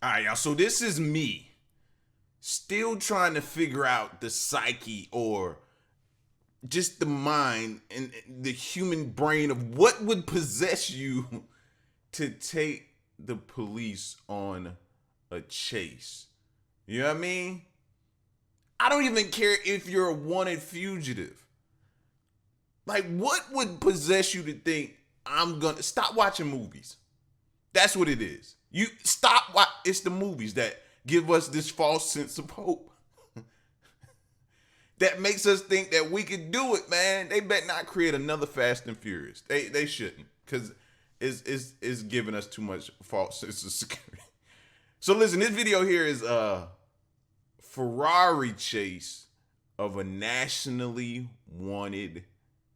All right, y'all. So this is me still trying to figure out the psyche or just the mind and the human brain of what would possess you to take the police on a chase. You know what I mean? I don't even care if you're a wanted fugitive. Like, what would possess you to think I'm gonna stop watching movies? That's what it is. You stop. It's the movies that give us this false sense of hope. That makes us think that we could do it, man. They better not create another Fast and Furious. They shouldn't, because it's giving us too much false sense of security. So listen, this video here is a Ferrari chase of a nationally wanted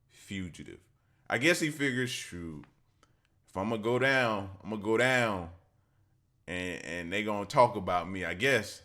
fugitive. I guess he figures, shoot, if I'm gonna go down, I'm gonna go down. And they gonna talk about me, I guess.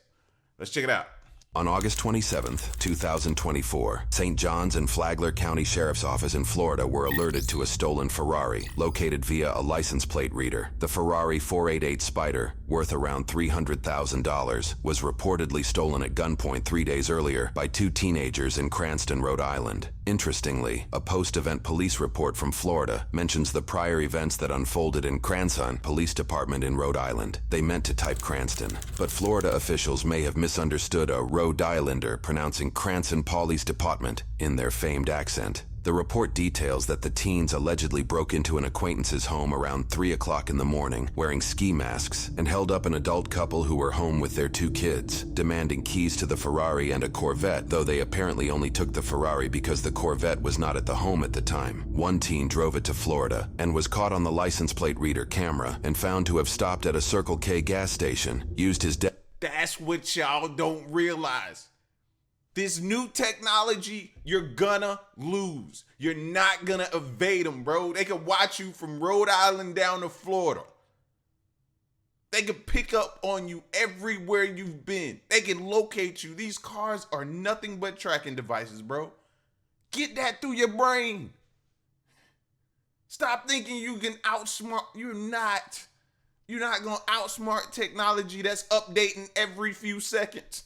Let's check it out. On August 27th, 2024, St. John's and Flagler County Sheriff's Office in Florida were alerted to a stolen Ferrari located via a license plate reader. The Ferrari 488 Spider, worth around $300,000, was reportedly stolen at gunpoint 3 days earlier by two teenagers in Cranston, Rhode Island. Interestingly, a post-event police report from Florida mentions the prior events that unfolded in Cranston Police Department in Rhode Island. They meant to type Cranston, but Florida officials may have misunderstood a Rhode Islander pronouncing Cranston Police Department in their famed accent. The report details that the teens allegedly broke into an acquaintance's home around 3 o'clock in the morning, wearing ski masks, and held up an adult couple who were home with their two kids, demanding keys to the Ferrari and a Corvette, though they apparently only took the Ferrari because the Corvette was not at the home at the time. One teen drove it to Florida and was caught on the license plate reader camera and found to have stopped at a Circle K gas station, used his That's what y'all don't realize. This new technology, you're gonna lose. You're not gonna evade them, bro. They can watch you from Rhode Island down to Florida. They can pick up on you everywhere you've been. They can locate you. These cars are nothing but tracking devices, bro. Get that through your brain. Stop thinking you can outsmart. You're not gonna outsmart technology that's updating every few seconds.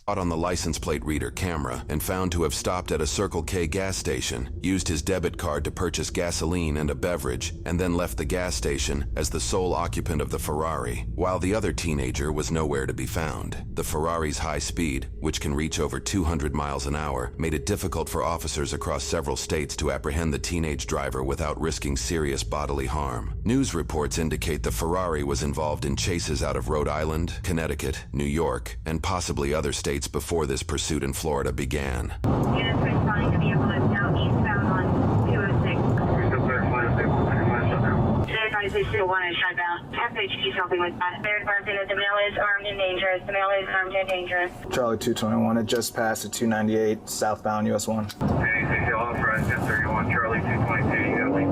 Caught on the license plate reader camera and found to have stopped at a Circle K gas station, used his debit card to purchase gasoline and a beverage, and then left the gas station as the sole occupant of the Ferrari, while the other teenager was nowhere to be found. The Ferrari's high speed, which can reach over 200 miles an hour, made it difficult for officers across several states to apprehend the teenage driver without risking serious bodily harm. News reports indicate the Ferrari was involved in chases out of Rhode Island, Connecticut, New York, and possibly other states before this pursuit in Florida began. Units responding to vehicle is now eastbound on 206. Today advised they still want to shut down. FHP's helping with that. They're advising that the male is armed and dangerous. The male is armed and dangerous. Charlie 221, it just passed at 298 southbound US 1. Anything to authorize 1031 Charlie 222, you got a lead.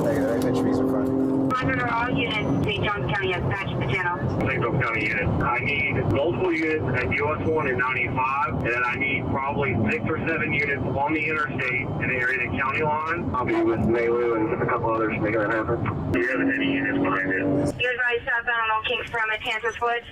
Negative, FHP's in front. Monitor all units. St. Johns County has patched the channel. St. Johns County units. I need multiple units at US 1 and 95, and then I need probably 6 or 7 units on the interstate in the area of the county line. I'll be with Malu and a couple others making that happen. Do you have any units behind it? You're advised southbound on Old Kings from at Kansas Woods.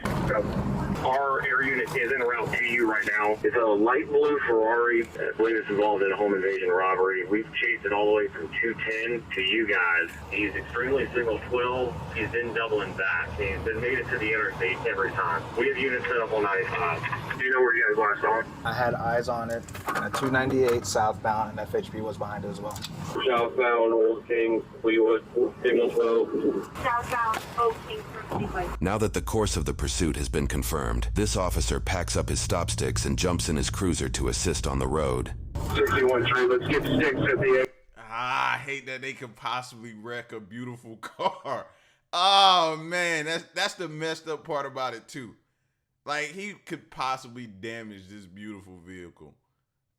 Our air unit is en route to you right now. It's a light blue Ferrari. I believe it's involved in a home invasion robbery. We've chased it all the way from 210 to you guys. He's extremely single twill. He's been doubling back. He's been made it to the interstate every time. We have units set up on 95. Do you know where you guys last saw it? I had eyes on it at 298 southbound, and FHP was behind it as well. Southbound Old Kings, Fleetwood, Signal 12. Southbound Old Kings from Sequoia. Now that the course of the pursuit has been confirmed, this officer packs up his stop sticks and jumps in his cruiser to assist on the road. 613, let's get sticks at the I hate that they could possibly wreck a beautiful car. Oh man, that's the messed up part about it too. Like, he could possibly damage this beautiful vehicle.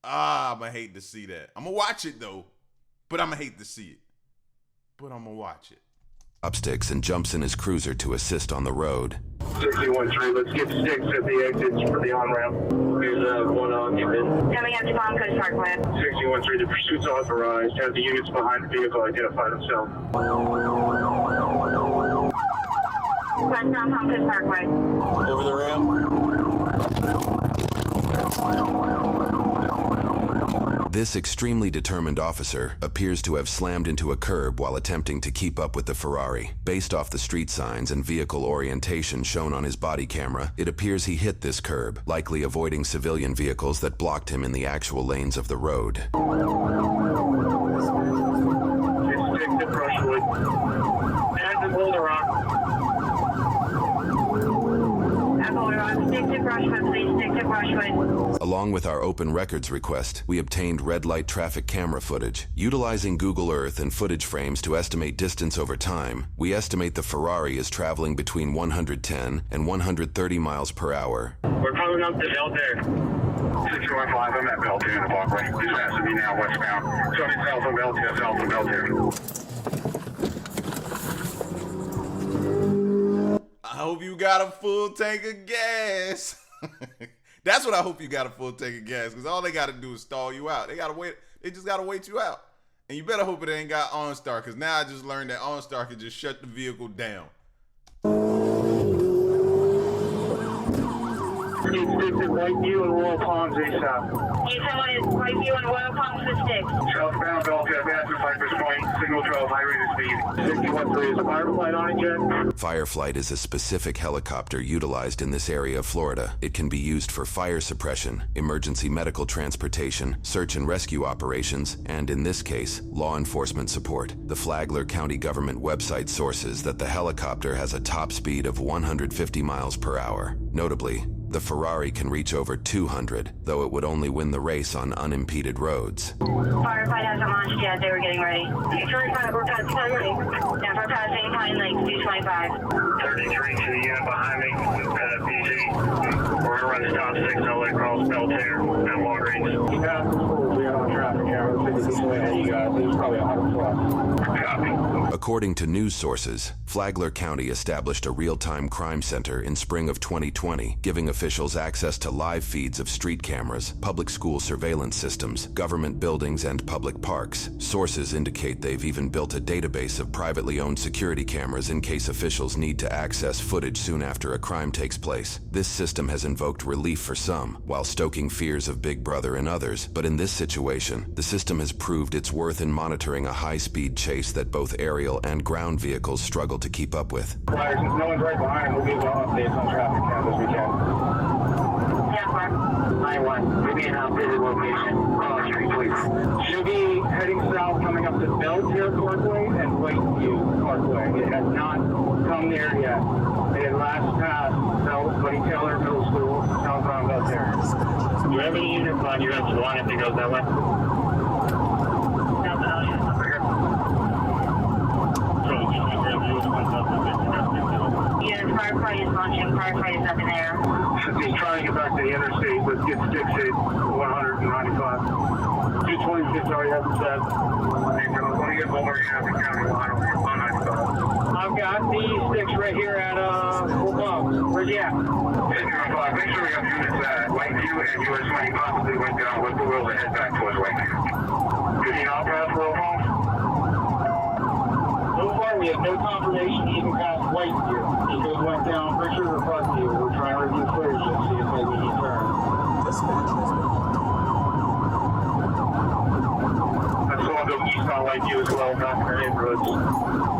I'ma hate to see that. I'm gonna watch it though, but I'ma hate to see it. But I'm gonna watch it. Sticks and jumps in his cruiser to assist on the road. 613, let's get sticks at the exits for the on-ramp. Here's one occupant. Coming up to Bronco's Parkway. 613, the pursuit's authorized. Have the units behind the vehicle identify themselves. Westbound Pumpkin Parkway. Over the ramp. This extremely determined officer appears to have slammed into a curb while attempting to keep up with the Ferrari. Based off the street signs and vehicle orientation shown on his body camera, it appears he hit this curb, likely avoiding civilian vehicles that blocked him in the actual lanes of the road. Stick to Brushwood. And to Boulder Rock. At Boulder Rock, stick to Brushwood, please stick to Brushwood. Along with our open records request, we obtained red light traffic camera footage. Utilizing Google Earth and footage frames to estimate distance over time, we estimate the Ferrari is traveling between 110 and 130 miles per hour. We're coming up to Belter. 615, I'm at Belter in the Parkway. Just passing me now westbound. Sorry, south from Belter, south from Belter. I hope you got a full tank of gas. That's what I hope you got, a full tank of gas, because all they got to do is stall you out. They just got to wait you out. And you better hope it ain't got OnStar, because now I just learned that OnStar can just shut the vehicle down. Stick to Whiteview and Royal Palms ASAP. You said what is Whiteview and Royal Palms for sticks? Southbound Belter, advance to Cypress Point, signal 12, high rate of speed. 613 is a Firefly on it, Jet? Fireflight is a specific helicopter utilized in this area of Florida. It can be used for fire suppression, emergency medical transportation, search and rescue operations, and in this case, law enforcement support. The Flagler County government website sources that the helicopter has a top speed of 150 miles per hour. Notably, the Ferrari can reach over 200, though it would only win the race on unimpeded roads. Firefight hasn't launched yet. They were getting ready. 225, we're passing Pine Lake. Yeah, we're passing Pine Lake, 225. 33 to the unit behind me, PG. We're gonna run stop 6 all the way across Belter and Walgreens. He passed the school. We had on traffic camera. 50 feet away that you guys. It was probably 100 plus. Copy. According to news sources, Flagler County established a real-time crime center in spring of 2020, giving officials access to live feeds of street cameras, public school surveillance systems, government buildings, and public parks. Sources indicate they've even built a database of privately owned security cameras in case officials need to access footage soon after a crime takes place. This system has invoked relief for some, while stoking fears of Big Brother in others, but in this situation, the system has proved its worth in monitoring a high-speed chase that both aerial and ground vehicles struggle to keep up with. Since no one's right behind him, we'll be able to update on traffic cam as we can. Yeah, Mark. 9-1, give me an updated location. Cross Street, please. Should be heading south, coming up to Belter Parkway and Whiteview Parkway. It has not come there yet. It had last passed Buddy Taylor Middle School, southbound Belter. Do you have any units on US 1 if it goes that way? Yeah, Firefight is launching. Firefight is up in there. Since he's trying to get back to the interstate, let's get sticks at 195. 226 already has it set. Let me get Boulder and County line on 195. I've got these sticks right here at Full Palms. Where's he at? 605, make sure we have units at Whiteview and US 20 possibly went down with the wheel to head back towards Whiteview. Did he not pass Royal Palms? So far, we have no confirmation he even passed Whiteview. He just went down Richard or Parkview. We're trying to review footage and see if maybe he turned. I saw him go east on Whiteview as well, back in the neighborhoods.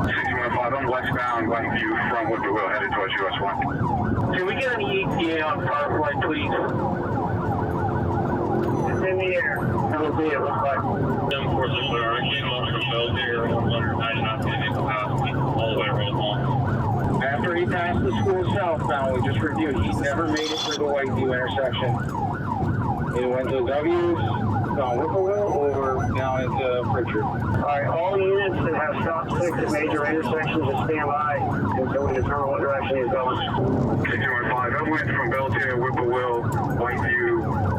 615, I'm westbound Whiteview from Whippoorwill headed towards US 1. Can we get an ETA on Firefly, please? It's in the air. It'll be, it looks like. 746 Ferrari came up from Belter, 199 minutes past all the way around home. After he passed the school southbound, we just reviewed, he's never made it through the Whiteview intersection. He went to W's, down Whippoorwill, or down into Pritchard. Alright, all units that have stop 6 at major intersections just stand by until we determine what direction he's going. 615, I went from Belter, Whippoorwill, Whiteview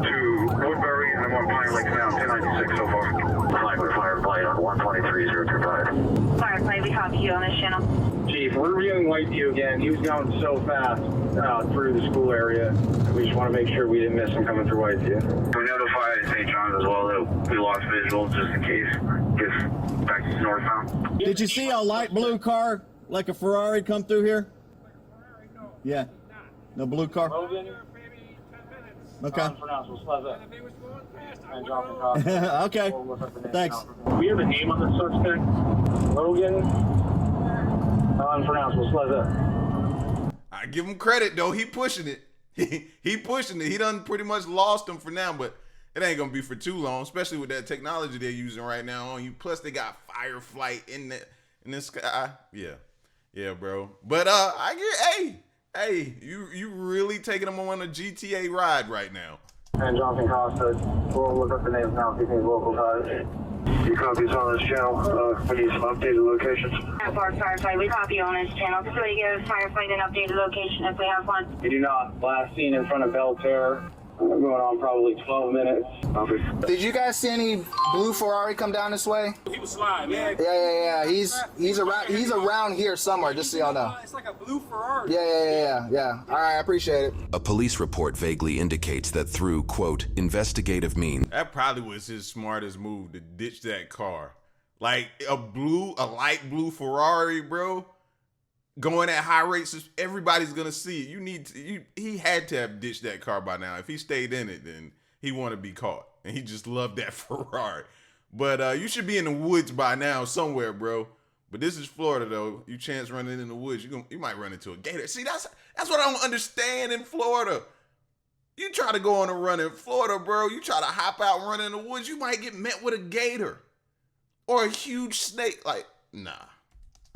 to Woodbury, and I'm on Pine Lake now, 1096 so far. Flagler Firefly on 123.025. Firefight, we copy you on this channel. Chief, we're reviewing Whiteview again. He was going so fast through the school area. We just want to make sure we didn't miss him coming through Whiteview. We notified St. John's as well that we lost visuals just in case if back to northbound. Did you see a light blue car like a Ferrari come through here? Yeah. No blue car? Logan. Okay. Unpronounceable. Sleza. And dropping cost. Okay. Thanks. We have a name on the suspect. Logan. Unpronounceable. Sleza. I give him credit though. He pushing it. He pushing it. He done pretty much lost him for now, but it ain't gonna be for too long, especially with that technology they're using right now on you. Plus they got fire flight in the sky. Yeah, bro. But I get hey, you really taking him on a GTA ride right now. And Johnson Costa. We'll look up the names now if you think local ties. You copies on this channel. We need some updated locations. Firefight, we copy on this channel. So we give Firefight an updated location if we have one. We do not. Last seen in front of Belterre. Going on probably 12 minutes. Did you guys see any blue Ferrari come down this way? He was sliding, man. Yeah. He's around here somewhere, just so y'all know. It's like a blue Ferrari. Yeah. All right, I appreciate it. A police report vaguely indicates that through, quote, investigative means, That probably was his smartest move to ditch that car. Like a light blue Ferrari, bro. Going at high rates, everybody's gonna see it. He had to have ditched that car by now. If he stayed in it, then he want to be caught, and he just loved that Ferrari. But you should be in the woods by now somewhere, bro. But this is Florida, though. You chance running in the woods, you might run into a gator. See, that's what I don't understand in Florida. You try to go on a run in Florida, bro. You try to hop out and run in the woods, you might get met with a gator or a huge snake. Like, nah.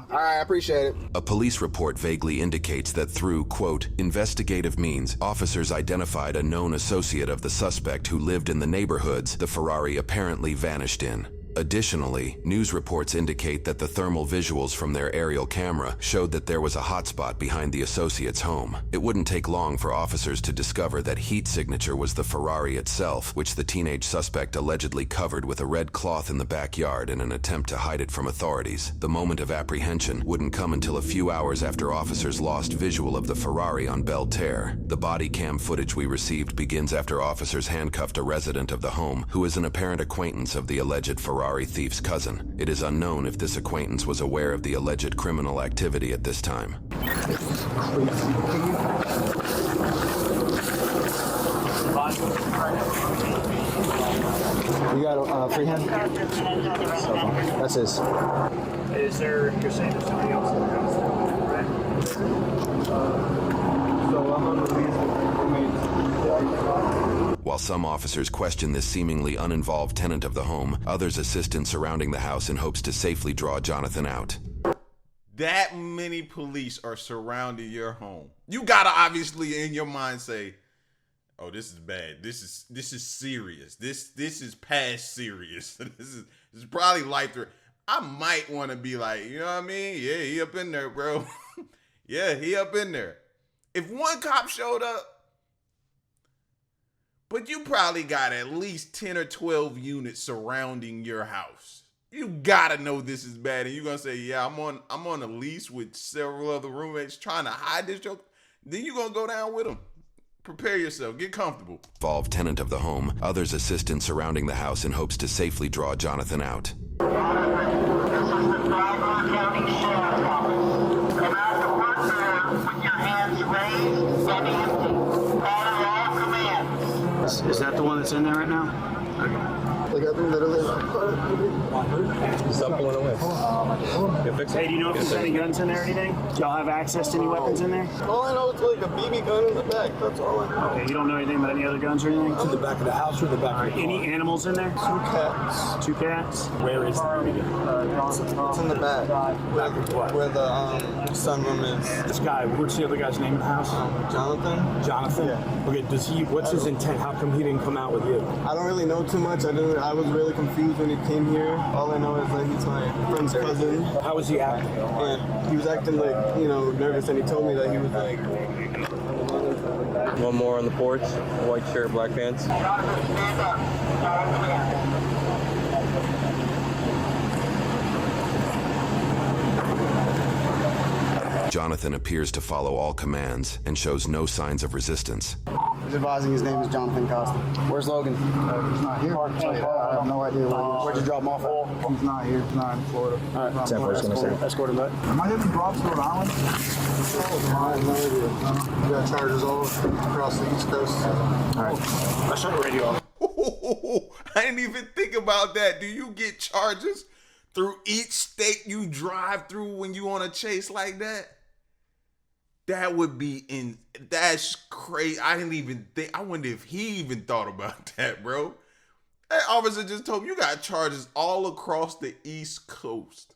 All right, I appreciate it. a police report vaguely indicates that through, quote, investigative means, officers identified a known associate of the suspect who lived in the neighborhoods the Ferrari apparently vanished in. Additionally, news reports indicate that the thermal visuals from their aerial camera showed that there was a hotspot behind the associate's home. It wouldn't take long for officers to discover that heat signature was the Ferrari itself, which the teenage suspect allegedly covered with a red cloth in the backyard in an attempt to hide it from authorities. The moment of apprehension wouldn't come until a few hours after officers lost visual of the Ferrari on Belterre. The body cam footage we received begins after officers handcuffed a resident of the home who is an apparent acquaintance of the alleged Ferrari thief's cousin. It is unknown if this acquaintance was aware of the alleged criminal activity at this time. You got a free hand? That's his. Is there, you're saying there's somebody else in the house? So I'm on the While some officers question this seemingly uninvolved tenant of the home, others assist in surrounding the house in hopes to safely draw Jonathan out. That many police are surrounding your home. You gotta obviously in your mind say, "Oh, this is bad. This is serious. This is past serious. This is probably life-threatening." I might want to be like, you know what I mean? Yeah, he up in there, bro. Yeah, he up in there. If one cop showed up, but you probably got at least 10 or 12 units surrounding your house. You gotta know this is bad, and you're gonna say, "Yeah, I'm on a lease with several other roommates trying to hide this joke." Then you're gonna go down with them. Prepare yourself. Get comfortable. Involved tenant of the home, others assist in surrounding the house in hopes to safely draw Jonathan out. This is the Flagler County Sheriff's Office. Come out to work there with your hands raised and empty. Follow all commands. Is that the one that's in there right now? Like, I've been literally. Stop pulling away. Hey, do you know if there's any guns in there or anything? Do y'all have access to any weapons in there? All I know is like a BB gun in the back. That's all I know. Okay, you don't know anything about any other guns or anything? To the back of the house or the back of the Any animals in there? 2 cats. 2 cats? Where is the It's in the back. Where the sunroom is. this guy? What's the other guy's name in the house? Jonathan? Jonathan? Yeah. Okay, what's his intent? How come he didn't come out with you? I don't really know too much. I was really confused when he came here. All I know is that he's my friend's cousin. How was he acting? And he was acting like, nervous, and he told me that he was like... One more on the porch, white shirt, black pants. Jonathan, stand up. Jonathan appears to follow all commands and shows no signs of resistance. He's advising his name is Jonathan Costa. Where's Logan? He's not here. I have no idea where he is. Where'd you drop him off? He's not here. He's not in Florida. All right, escort him back. Am I hitting drops to Rhode Island? I have no idea. We got charges all across the East Coast. All right. I shut the radio off. I didn't even think about that. Do you get charges through each state you drive through when you on a chase like that? That would be that's crazy. I didn't even think. I wonder if he even thought about that, bro. That officer just told me you got charges all across the East Coast.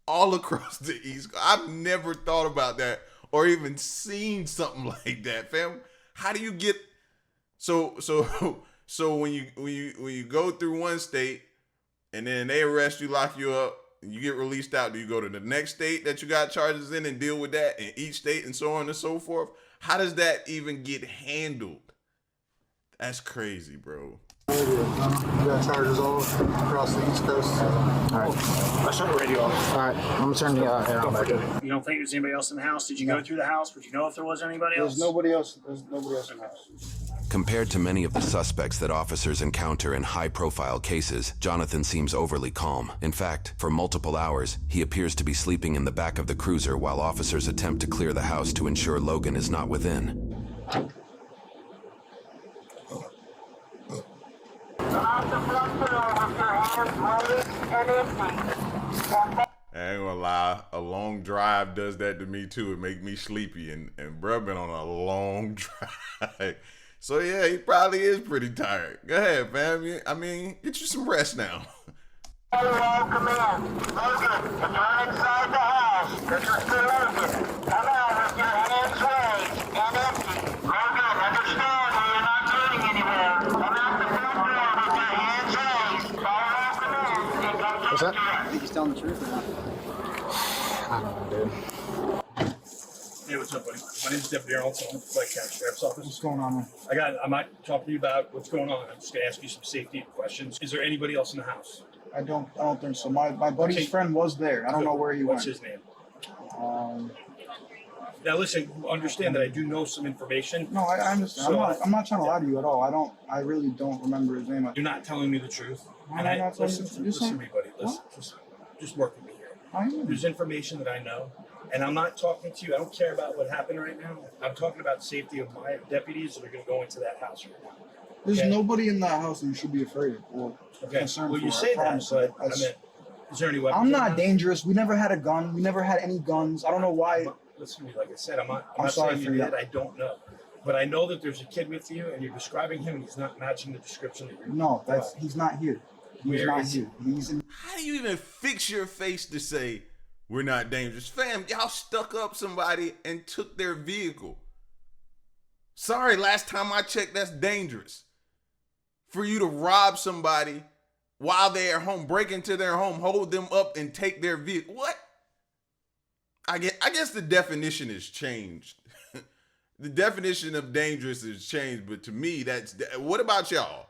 All across the East Coast. I've never thought about that or even seen something like that, fam. How do you get so when you go through one state and then they arrest you, lock you up, and you get released out, do you go to the next state that you got charges in and deal with that in each state and so on and so forth? How does that even get handled? That's crazy, bro. We got charges all across the East Coast. All right. I shut the radio off. All right, I'm gonna turn the air back on. You don't think there's anybody else in the house? Did you go through the house? Would you know if there was anybody else? There's nobody else in the house. Compared to many of the suspects that officers encounter in high-profile cases, Jonathan seems overly calm. In fact, for multiple hours, he appears to be sleeping in the back of the cruiser while officers attempt to clear the house to ensure Logan is not within. I ain't gonna lie, a long drive does that to me too. It make me sleepy, and bruh been on a long drive. So yeah, he probably is pretty tired. Go ahead, fam. I mean, get you some rest now. All come in. Logan, if you're inside the house, this is for Logan. Come out with your hands raised and empty. Logan, understand you're not getting anywhere. Come out the front door with your hands raised. All come in and go to What's that? I think he's telling the truth or not. I don't know, dude. Hey, what's up, buddy? My name's Deputy Arnold, I'm with Flagler County Sheriff's Office. What's going on, man? I'm not talking to you about what's going on. I'm just going to ask you some safety questions. Is there anybody else in the house? I don't think so. My buddy's friend was there. I don't know where he went. What's his name? Now, listen, understand that I do know some information. No, I understand. So, I'm not trying to lie to you at all. I really don't remember his name. You're not telling me the truth. I'm not telling you the truth. Listen to me, buddy. Listen, just work with me here. There's information that I know. And I'm not talking to you. I don't care about what happened right now. I'm talking about the safety of my deputies that are going to go into that house right now. There's nobody in that house that you should be afraid of or concerned for. Well, you say that, but I mean, is there any weapons? I'm not dangerous. We never had a gun. We never had any guns. I don't know why. Listen to me. Like I said, I'm not saying you did. I don't know. But I know that there's a kid with you, and you're describing him, and he's not matching the description that you're. No, he's not here. He's not here. He's in. How do you even fix your face to say we're not dangerous? Fam, y'all stuck up somebody and took their vehicle. Sorry, last time I checked, that's dangerous. For you to rob somebody while they're home, break into their home, hold them up, and take their vehicle. What? I guess the definition has changed. The definition of dangerous has changed, but to me, what about y'all?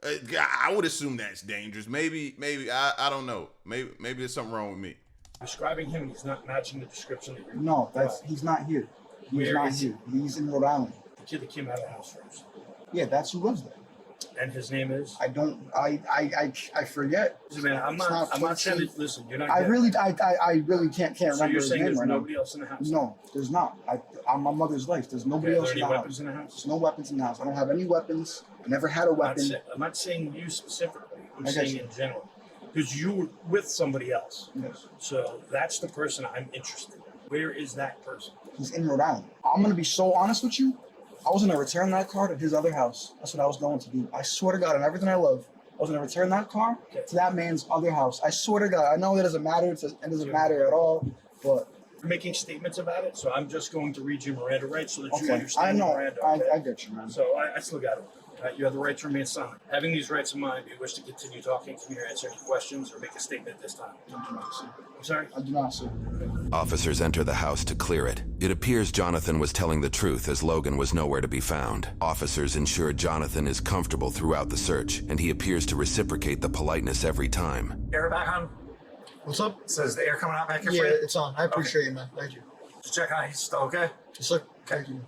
I would assume that's dangerous. Maybe I don't know. Maybe there's something wrong with me. Describing him, he's not matching the description that you're. No, he's not here. He's not here. He's in Rhode Island. The kid that came out of the house first. Yeah, that's who lives there. And his name is? I forget. Man, I'm not saying that, listen, you're not. I really can't remember his name right now. So you're saying there's nobody else in the house? No, there's not. I'm my mother's life. There's nobody else in the house. Weapons in the house? There's no weapons in the house. I don't have any weapons. I never had a weapon. I'm not saying you specifically. I'm saying in general. Because you were with somebody else. Yes. So that's the person I'm interested in. Where is that person? He's in Rhode Island. I'm going to be so honest with you. I was going to return that car to his other house. That's what I was going to do. I swear to God, on everything I love, I was going to return that car to that man's other house. I swear to God. I know it doesn't matter. It doesn't matter at all. But you're making statements about it, so I'm just going to read you Miranda rights so that you understand I know. Miranda. Okay? I get you, man. So I still got it. You have the right to remain silent. Having these rights in mind, do you wish to continue talking to me or answer any questions or make a statement at this time? I do not, sir. I'm sorry? I do not, sir. Officers enter the house to clear it. It appears Jonathan was telling the truth as Logan was nowhere to be found. Officers ensure Jonathan is comfortable throughout the search, and he appears to reciprocate the politeness every time. Air back on. What's up? So is the air coming out back here Yeah, for you? it's on. I appreciate you, man. Thank you. Just check on he's still okay. Yes, sir. Thank you.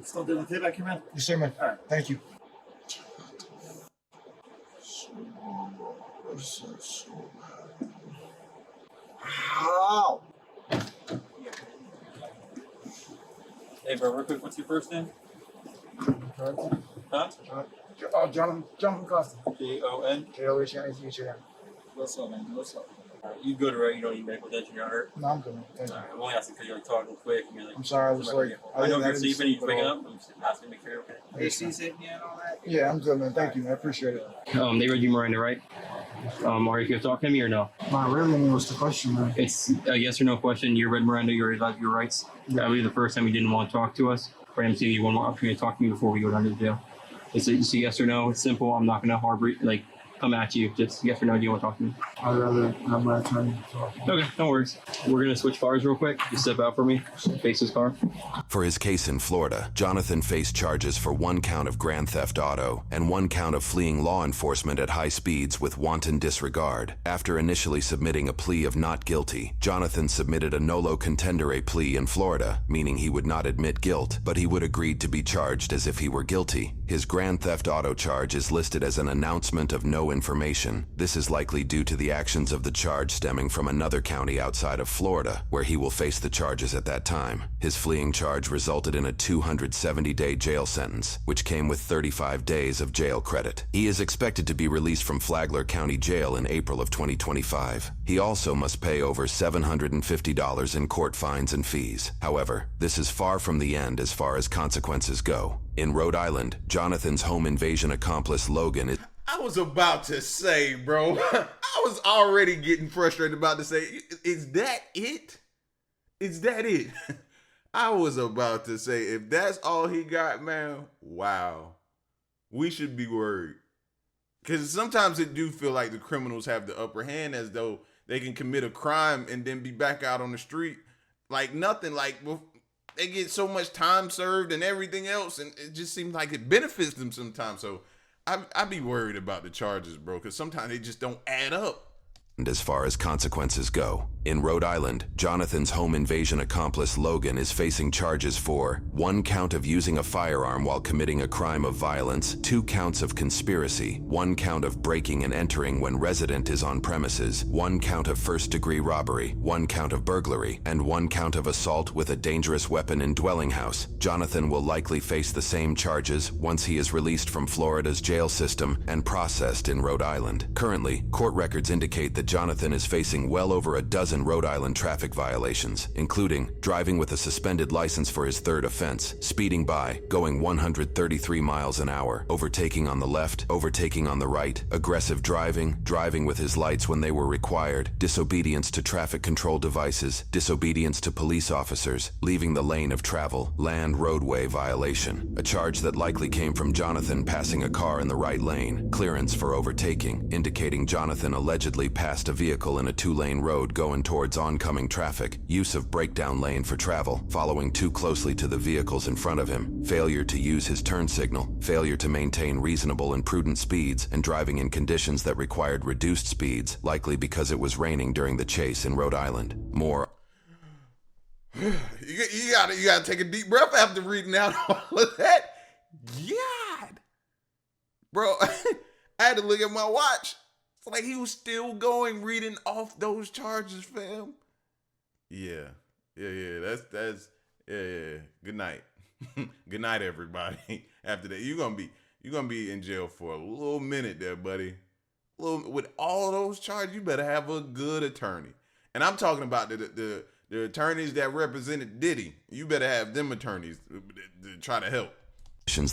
Still doing the back here, man? Yes, sir, man. All right. Thank you. Ow! Hey, bro, real quick, what's your first name? Huh? Jonathan Costa. Jon. J-O-H-N-A-T-H-A-N. What's up, man? What's up? Alright, you good, right? You don't need medical attention, you're not hurt? No, I'm good, man. Thank you. Alright, I'm only asking because you're like talking quick. And you're like, I'm sorry, I was like... I know you're didn't sleeping, you're sleep waking at up. I'm just asking to make sure you're okay. Are you seasick and all that? Yeah, I'm good, man. Thank you, man. I appreciate it. They read you Miranda, right? Are you going to talk to me or no? Not really. I mean, what's the question, man? It's a yes or no question. You read Miranda, you're allowed your rights. Yeah. I believe the first time you didn't want to talk to us. For him to give you one more opportunity to talk to me before we go down to the jail. It's a yes or no. It's simple. I'm not going to harbor, come at you. Just yes or no. Do you want to talk to me? I'd rather have my attorney talk. Okay, no worries. We're going to switch cars real quick. Just step out for me. Face this car. For his case in Florida, Jonathan faced charges for 1 count of grand theft auto and 1 count of fleeing law enforcement at high speeds with wanton disregard. After initially submitting a plea of not guilty, Jonathan submitted a nolo contendere plea in Florida, meaning he would not admit guilt, but he would agree to be charged as if he were guilty. His grand theft auto charge is listed as an announcement of no information. This is likely due to the actions of the charge stemming from another county outside of Florida, where he will face the charges at that time. His fleeing charge resulted in a 270-day jail sentence, which came with 35 days of jail credit. He is expected to be released from Flagler County Jail in April of 2025. He also must pay over $750 in court fines and fees. However, this is far from the end as far as consequences go. In Rhode Island, Jonathan's home invasion accomplice Logan is... I was about to say, bro. I was already getting frustrated about to say, is that it? Is that it? I was about to say, if that's all he got, man, wow. We should be worried. Because sometimes it do feel like the criminals have the upper hand, as though they can commit a crime and then be back out on the street like nothing. Like, they get so much time served and everything else, and it just seems like it benefits them sometimes. So I'd be worried about the charges, bro, because sometimes they just don't add up. As far as consequences go. In Rhode Island, Jonathan's home invasion accomplice Logan is facing charges for 1 count of using a firearm while committing a crime of violence, 2 counts of conspiracy, 1 count of breaking and entering when resident is on premises, 1 count of first-degree robbery, 1 count of burglary, and 1 count of assault with a dangerous weapon in dwelling house. Jonathan will likely face the same charges once he is released from Florida's jail system and processed in Rhode Island. Currently, court records indicate that Jonathan is facing well over a dozen Rhode Island traffic violations, including driving with a suspended license for his 3rd offense, speeding by, going 133 miles an hour, overtaking on the left, overtaking on the right, aggressive driving, driving with his lights when they were required, disobedience to traffic control devices, disobedience to police officers, leaving the lane of travel, land roadway violation, a charge that likely came from Jonathan passing a car in the right lane, clearance for overtaking, indicating Jonathan allegedly passed a vehicle in a 2-lane road going towards oncoming traffic, use of breakdown lane for travel, following too closely to the vehicles in front of him, failure to use his turn signal, failure to maintain reasonable and prudent speeds, and driving in conditions that required reduced speeds, likely because it was raining during the chase in Rhode Island. More. You gotta take a deep breath after reading out all of that. God, bro, I had to look at my watch. Like he was still going, reading off those charges, fam. Yeah. That's Good night. Good night, everybody. After that, you're gonna be in jail for a little minute there, buddy. With all those charges, you better have a good attorney. And I'm talking about the attorneys that represented Diddy. You better have them attorneys to try to help.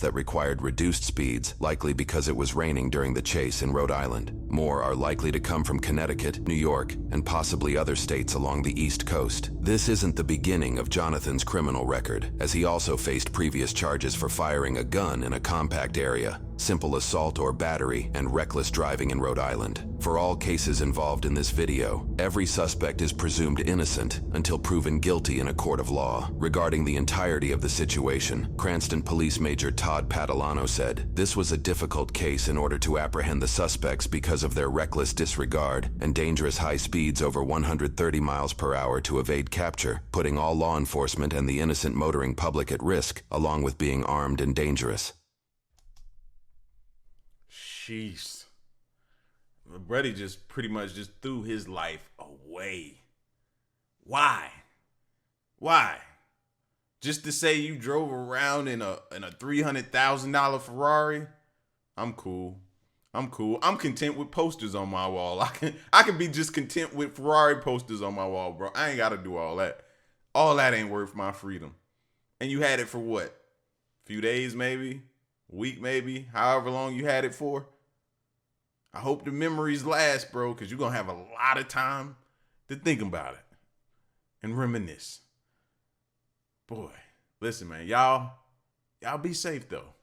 That required reduced speeds, likely because it was raining during the chase in Rhode Island. More are likely to come from Connecticut, New York, and possibly other states along the East Coast. This isn't the beginning of Jonathan's criminal record, as he also faced previous charges for firing a gun in a compact area. simple assault or battery, and reckless driving in Rhode Island. For all cases involved in this video, every suspect is presumed innocent until proven guilty in a court of law. Regarding the entirety of the situation, Cranston Police Major Todd Padalano said, "This was a difficult case in order to apprehend the suspects because of their reckless disregard and dangerous high speeds over 130 miles per hour to evade capture, putting all law enforcement and the innocent motoring public at risk, along with being armed and dangerous." Jeez. Brady just pretty much just threw his life away. Why? Why? Just to say you drove around in a $300,000 Ferrari? I'm cool. I'm content with posters on my wall. I can be just content with Ferrari posters on my wall, bro. I ain't got to do all that. All that ain't worth my freedom. And you had it for what? A few days maybe? A week maybe? However long you had it for? I hope the memories last, bro, because you're going to have a lot of time to think about it and reminisce. Boy, listen, man, y'all be safe, though.